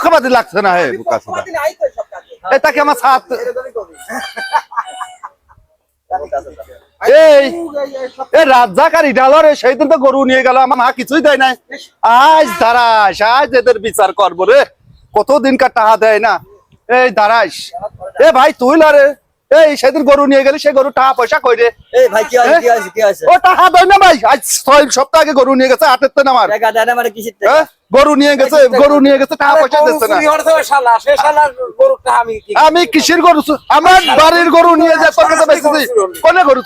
পক্ষপাতী লাগছে না হে বুকা সুদা এটাকে আমার সাথ এই রাজ্জাকারী ডালরে সেই দিন তো গরু নিয়ে গেল আমার মা কিছুই দেয় নাই আজ দাঁড়াস আজ এদের বিচার করবো রে কতদিন কার টাকা দেয় না এই দাঁড়াস এ ভাই তুই লরে এই সেদিন গরু নিয়ে গেলি সেই গরু টাকা পয়সা কই রে এই ভাই কি আছে কি আছে ও টাকা দেয় না ভাই আজ 6 সপ্তাহ আগে গরু নিয়ে গেছে হাতের তেন আমার টাকা দেয় না মানে কিসের টাকা গরু নিয়ে গেছে টাকা পয়সা দিচ্ছে না আমি কিসের গরু আমার বাড়ির গরু নিয়ে যা তোর কাছে বেচেছি কোনে গরু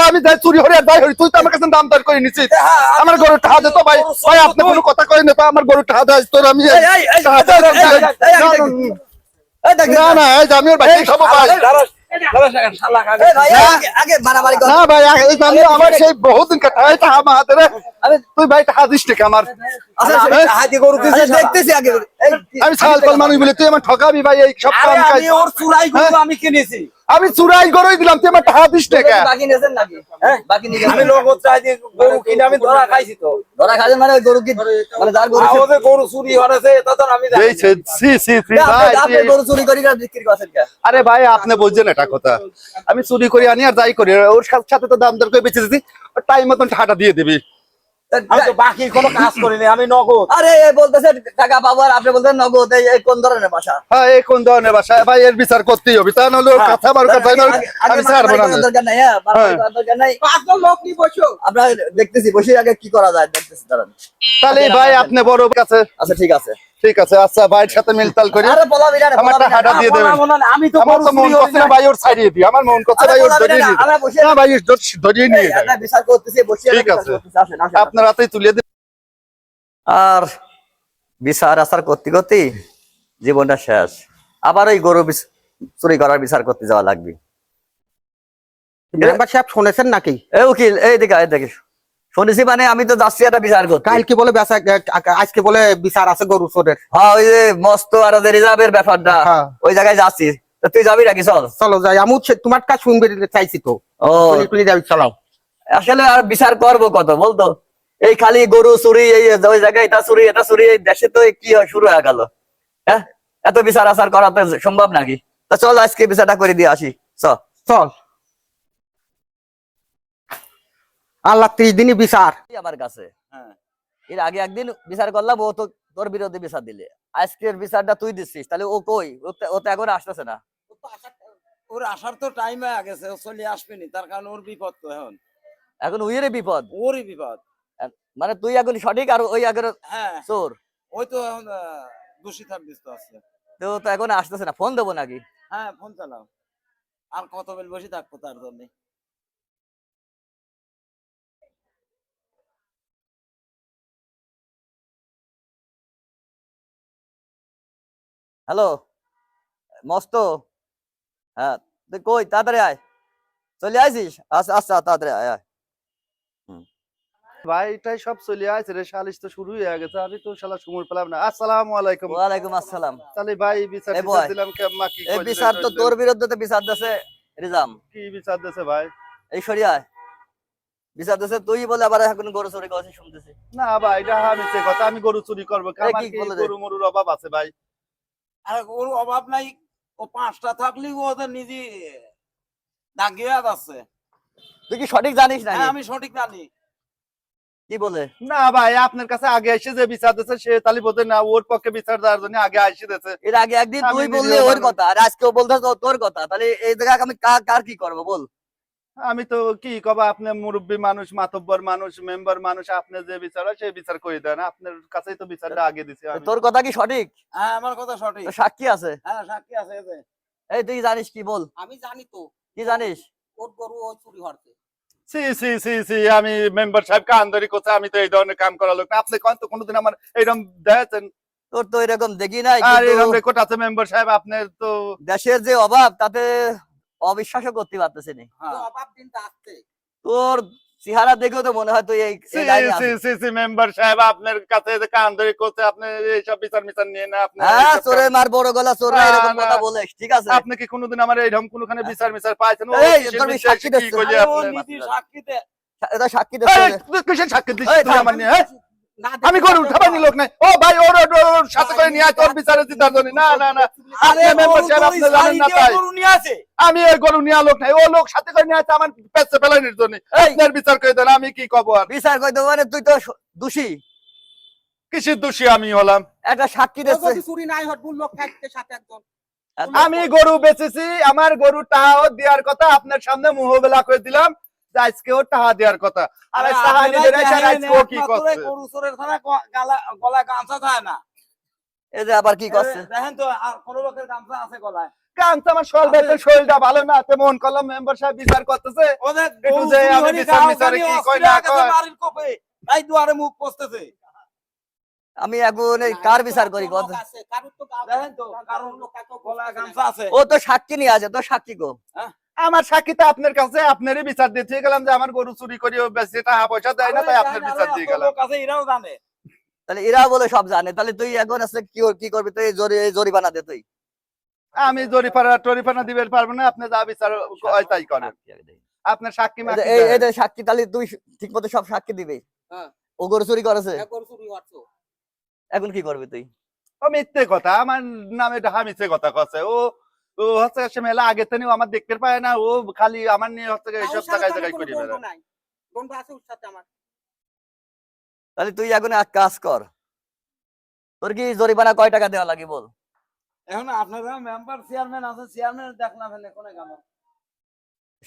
আমি যাই চুরি হরি আর দাই হরি তুই তো আমার কাছে দাম দর করে নিছিস আমার গরু টাকা দে তো ভাই ভাই আপনি কোনো কথা কই না তো আমার গরু টাকা দে তোর আমি না না এই আমি ওর বাড়ি খাবো ভাই না ভাই আমি আমার সেই বহুত দিন কাটা এটা আমার হাতে রে তুই ভাই টাকা দিস টাকা আমার দেখতেছি আগে আমি সাল কল মানুষ বলে তুই আমার ঠকাবি ভাই এই সব কাম কাজ আমি ওর চুরাই গরু আমি কিনেছি আমি চুরাই গরুই দিলাম তুই আমার টাকা দিস টাকা বাকি নেছেন নাকি বাকি নিয়ে আমি নগদ চাই দিয়ে গরু কিনে আমি ধরা খাইছি তো ধরা খাজেন মানে গরু কি মানে যার গরু ওদের গরু চুরি হয়েছে এটা তো আমি জানি এই সি সি ভাই আপনি গরু চুরি করি আর বিক্রি করছেন কে আরে ভাই আপনি বুঝছেন এটা কথা আমি চুরি করি আনি আর যাই করি ওর সাথে তো দাম দর করে বেঁচে দিছি টাইম মতন টাকাটা দিয়ে দিবি আমি তো বাকি কোনো কাজ করিনি আমি নগদ আরে বলতেছে টাকা পাবো আর আপনি বলতেন নগদ এই কোন ধরনের ভাষা হ্যাঁ এই কোন ধরনের ভাষা ভাই এর বিচার করতেই হবে তা নাহলে ওর কথা আমার কথা আমি ছাড়বো না দরকার নাই দরকার নাই পাঁচজন লোক নিয়ে বসো আমরা দেখতেছি বসে আগে কি করা যায় দেখতেছি দাঁড়ান তাহলে ভাই আপনি বড় কাছে আচ্ছা ঠিক আছে আচ্ছা ভাইয়ের সাথে মিলতাল করি আরে বলা বিনা আমার টাকাটা দিয়ে দেবেন আমি তো আমার তো মন করছে না ভাই ওর ছাড়িয়ে দিই আমার মন করছে ভাই ওর ধরিয়ে দিই না ভাই ধরিয়ে নিয়ে যায় আমরা বিচার করতেছি বসে ঠিক আছে আপনার হাতেই তুলে দিন আর বিচার আচার করতে করতে জীবনটা শেষ আবার ওই গরু চুরি করার বিচার করতে যাওয়া লাগবে সাহেব শুনেছেন নাকি এই উকিল এই দেখে শুনেছি মানে আমি তো যাচ্ছি একটা বিচার করতে কালকে বলে আজকে বলে বিচার আছে গরু চোরের হ্যাঁ ওই যে মস্ত আর রিজার্ভের ব্যাপারটা ওই জায়গায় যাচ্ছি তুই যাবি নাকি চল চলো যাই আমি তোমার কাজ শুনবে চাইছি তো ও তুই যাবি চলাও আসলে আর বিচার করবো কত বলতো এই খালি গরু চুরি এই ওই জায়গায় এটা চুরি এই দেশে তো কি শুরু হয়ে গেল হ্যাঁ এত বিচার আচার করা তো সম্ভব নাকি তা চল আজকে বিচারটা করে দিয়ে আসি চল আল্লাহ 30 দিনই বিচার আমার কাছে এর আগে একদিন বিচার করলাম ও তো তোর বিরুদ্ধে বিচার দিলে আজকের বিচারটা তুই দিচ্ছিস তাহলে ও কই ও তো এখন আসতেছে না ওর আসার তো টাইম হয়ে গেছে ও চলে আসবেনি তার কারণে ওর বিপদ তো এখন উইরে বিপদ ওরই বিপদ মানে তুই এখন সঠিক আর ওই আগের চোর ওই তো এখন দোষী সাব্যস্ত আছে তো এখন আসতেছে না ফোন দেবো নাকি হ্যাঁ ফোন চালাও আর কত বেল বসে থাকবো তার জন্য হ্যালো মস্ত হ্যাঁ তুই কই তাড়াতাড়ি আয় চলে আসিস আচ্ছা আচ্ছা তাড়াতাড়ি আয় ভাই এটাই সব চলে আসছে রে সালিশ তো শুরু হয়ে গেছে আমি তো শালা সময় পেলাম না আসসালামু আলাইকুম ওয়ালাইকুম আসসালাম তাহলে ভাই বিচার দিলাম কি আম্মা কি এই বিচার তো তোর বিরুদ্ধে তো বিচার দেছে রিজাম কি বিচার দিছে ভাই এই সরিয়া বিচার দেছে তুই বলে আবার এখন গরু চুরি করছিস শুনতেছি না ভাই এটা মিছে কথা আমি গরু চুরি করবো আমার কি গরু মরুর অভাব আছে ভাই আর ওর অভাব নাই ও 5টা থাকলেই ও ওদের নিজে দাগিয়ে আছে তুই কি সঠিক জানিস না আমি সঠিক জানি কি বলে না ভাই আপনার কাছে আগে এসে যে বিচার দিচ্ছে সে তালি বলতে না ওর পক্ষে বিচার দেওয়ার জন্য আগে এসে দিচ্ছে এর আগে একদিন তুই বললি ওর কথা আর আজকেও বলতেছ তোর কথা তাহলে এই জায়গায় আমি কার কি করব বল আমি তো কি কবা আপনি মুরব্বী মানুষ মাতব্বর মানুষ মেম্বার মানুষ আপনি যে বিচার হয় সেই বিচার করে দেন আপনার কাছেই তো বিচারটা আগে দিছি তোর কথা কি সঠিক হ্যাঁ আমার কথা সঠিক সাক্ষী আছে হ্যাঁ সাক্ষী আছে এই তুই জানিস কি বল আমি জানি তো কি জানিস ওর গরু ও চুরি হচ্ছে আমি মেম্বার সাহেবকে আন্দোলন করতে আমি তো এই ধরনের কাম করা লোক না আপনি কোন তো কোনোদিন আমার এইরকম দেখেছেন তোর তো এরকম দেখি নাই আর এরকম রেকর্ড আছে মেম্বার সাহেব আপনার তো দেশের যে অভাব তাতে অবিশ্বাসও করতে পারতেছি না অভাব দিনটা আসছে তোর চেহারা দেখেও তো মনে হয় তুই এই মেম্বার সাহেব আপনার কাছে যে আন্দোলন করতে আপনি এইসব বিচার মিচার নিয়ে না আপনি চোরে মার বড় গলা চোর এরকম কথা বলিস ঠিক আছে আপনি কি কোনোদিন আমার এইরকম কোনখানে বিচার মিচার পাইছেন সাক্ষী সাক্ষীতে এটা সাক্ষী দিচ্ছে কিসের সাক্ষী দিচ্ছিস তুই আমার নিয়ে আমি গরু উঠাবানি লোক নাই। ও ভাই ওর সাথে করে নিয়ে আয় তোর বিচারে জিতার জন্য। না না না আরে আপনি মেম্বার সাহেব আপনি জানেন না তাই গরু নিয়ে আছে আমি ওই গরু নিয়ে লোক নাই। ও লোক সাথে করে নিয়ে আসে আমার পেছে ফেলানির জন্য। আপনার বিচার করে দেন, আমি কি কব আর? বিচার করতে মানে তুই তো দোষী। কিসের দোষী আমি হলাম? একটা সাক্ষী দিচ্ছে। চুরি নাই হট লোক থাকতে সাথে একজন আমি গরু বেচেছি, আমার গরু টাকাও দেওয়ার কথা, আপনার সামনে মুহবেলা করে দিলাম যে আজকেও টাকা দেওয়ার কথা। আর আরে টাকা আপনারা নিবে না, দেখেন, আজকেও কি একমাত্র করছে? এই গরু চোরের থানা গলায় গামছা থাকে না। এই যে আবার কি করছে? দেখেন তো আর কোন লোকের গামছা আছে গলায়? কারণ তো আমার শরীরটা ভালো না, তেমন করলাম মেম্বার সাহেব বিচার করতেছে। ওদের একটু গরু যে চুরি আমি হলে বিচার গাও বিচারে গালি কি অস্থির কই না হয়ে গেছে কয়। বাড়ির কোপে, তাই দুয়ারে মুখ পচতেছে। আমি এখন এই কার বিচার করি কত? দেখেন তো কারণ গলায় গামছা আছে। ও তো সাক্ষী নিয়ে আছে, তো সাক্ষী গো। আমার সাক্ষীটা আপনার কাছে, আপনারই বিচার দিতে গেলাম যে আমার গরু চুরি করে বেশি টাকা পয়সা দেয় না, তাই আপনার বিচার দিয়ে গেলাম। লোক আছে এরাও জানে। তাহলে এরা বলে সব জানে, তাহলে তুই এখন আছে কি করবি? তুই এই জরিমানা দে তুই। আমি টরিপানা দিবে পারবো না, আপনি যা বিচার হয় তাই করেন। আপনার সাক্ষী মাক্ষী এই দেন। এই সাক্ষী তাহলে তুই ঠিক মতো সব সাক্ষী দিবি। হ্যাঁ। ও গরু চুরি করেছে, গরু চুরি হচ্ছে এখন কি করবি তুই? ও মিথ্যে কথা, আমার নামে ঢাকা মিথ্যে কথা কছে। ও ও হচ্ছে সে মেলা আগে থেকে আমার দেখতে পায় না, ও খালি আমার নিয়ে হচ্ছে এইসব জায়গায় জায়গায় করি বেড়ায়। নাই বন্ধু আছে ওর সাথে আমার তাহলে তুই এখন এক কাজ কর, তোর কি জরিমানা কয় টাকা দেওয়া লাগে বল? এখন আপনারা মেম্বার চেয়ারম্যান আছে, চেয়ারম্যান দেখলাম এনে কোনে গেল।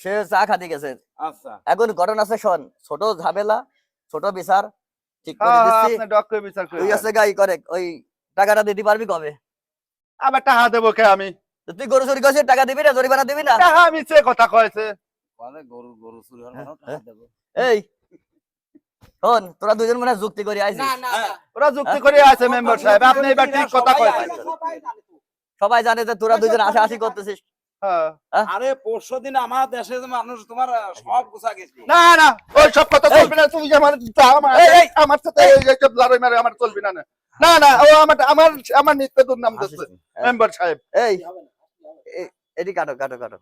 সে চা খাতে গেছে। আচ্ছা এখন ঘটনা আছে শোন, ছোট ঝামেলা ছোট বিচার ঠিক করে হ্যাঁ, দিচ্ছি। আপনি ডক করে বিচার করে তুই দেন। আছে গাই করে ওই টাকাটা দিতে পারবি কবে? আবার টাকা দেবো কে আমি? তো তুই গরু চুরি করছিস, টাকা দিবি না, জরিমানা দিবি না? টাকা মিছে কথা কয়েছে। বলে গরু গরু চুরি হল না টাকা দেব। এই শোন, তোরা দুজন মনে হয় যুক্তি করে আইছিস। না না না ওরা যুক্তি করে আছে মেম্বার সাহেব, আপনি এবার ঠিক কথা কয়েছেন। সবাই জানে তো সবাই জানে যে তোরা দুজন আশাআশি করতেছিস। হ্যাঁ। আরে পরশুদিন আমার দেশে যে মানুষ তোমার সব গুছা গেছে। না না ওই সব কথা চলবে না, তুমি যে আমার আমার সাথে এইসব লড়াই মারে আমার চলবে না। না না ও আমার মিথ্যে দুর্নাম দিচ্ছে মেম্বার সাহেব। এই এডি কাটো কাটো কাটো।